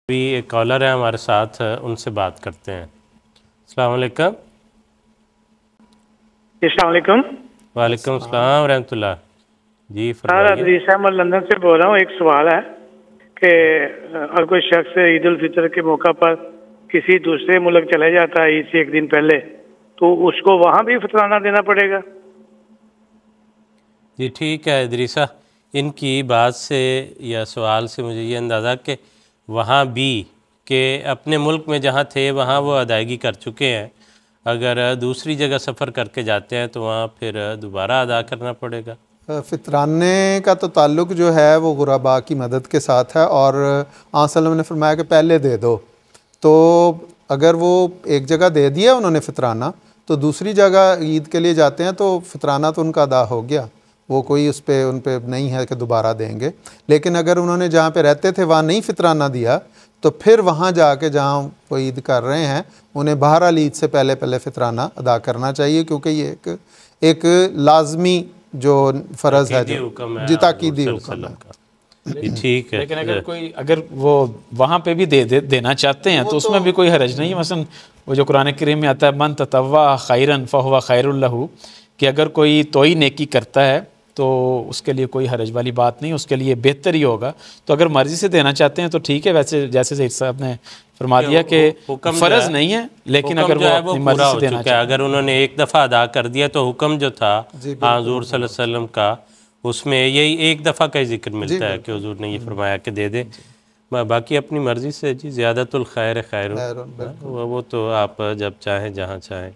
بھی ایک کالر ہے ہمارے ساتھ، ان سے بات کرتے ہیں۔ السلام علیکم۔ السلام علیکم۔ وعلیکم السلام ورحمۃ اللہ۔ جی سر فرمائیے۔ ادریس احمد لندن سے بول رہا ہوں۔ ایک سوال ہے کہ اگر کوئی شخص عید الفطر کے موقع پر کسی دوسرے ملک چلے جاتا ہے عید سے ایک دن پہلے، تو اس کو وہاں بھی فطرانہ دینا پڑے گا؟ جی ٹھیک ہے ادریسہ، ان کی بات سے یا سوال سے مجھے یہ اندازہ کہ وہاں بھی کہ اپنے ملک میں جہاں تھے وہاں وہ ادائیگی کر چکے ہیں، اگر دوسری جگہ سفر کر کے جاتے ہیں تو وہاں پھر دوبارہ ادا کرنا پڑے گا۔ فطرانے کا تو تعلق جو ہے وہ غرباء کی مدد کے ساتھ ہے، اور آن صلی اللہ علیہ وسلم نے فرمایا کہ پہلے دے دو، تو اگر وہ ایک جگہ دے دیا انہوں نے فطرانہ تو دوسری جگہ عید کے لیے جاتے ہیں تو فطرانہ تو ان کا ادا ہو گیا، وہ کوئی اس پہ ان پہ نہیں ہے کہ دوبارہ دیں گے۔ لیکن اگر انہوں نے جہاں پہ رہتے تھے وہاں نہیں فطرانہ دیا تو پھر وہاں جا کے جہاں وہ عید کر رہے ہیں انہیں بہرحال عید سے پہلے فطرانہ ادا کرنا چاہیے، کیونکہ یہ ایک لازمی جو فرض ہے، جو تاکیدی حکم ہے۔ ٹھیک ہے، لیکن اگر وہ وہاں پہ بھی دینا چاہتے ہیں تو اس میں بھی کوئی حرج نہیں ہے۔ مثلا وہ جو قرآن کریم میں آتا ہے من تطوع خیرا فہو خیر لہ، کہ اگر کوئی توئی نیکی کرتا ہے تو اس کے لیے کوئی حرج والی بات نہیں، اس کے لیے بہتر ہی ہوگا۔ تو اگر مرضی سے دینا چاہتے ہیں تو ٹھیک ہے، ویسے جیسے سید صاحب نے فرما دیا کہ فرض نہیں ہے، لیکن اگر وہ اپنی مرضی سے دینا چاہتے ہیں، اگر انہوں نے ایک دفعہ ادا کر دیا تو حکم جو تھا حضور صلی اللہ علیہ وسلم کا، اس میں یہی ایک دفعہ کا ہی ذکر ملتا ہے کہ حضور نے یہ فرمایا کہ دے دے، باقی اپنی مرضی سے۔ جی زیادۃ الخیر خیر، وہ تو آپ جب چاہیں جہاں چاہیں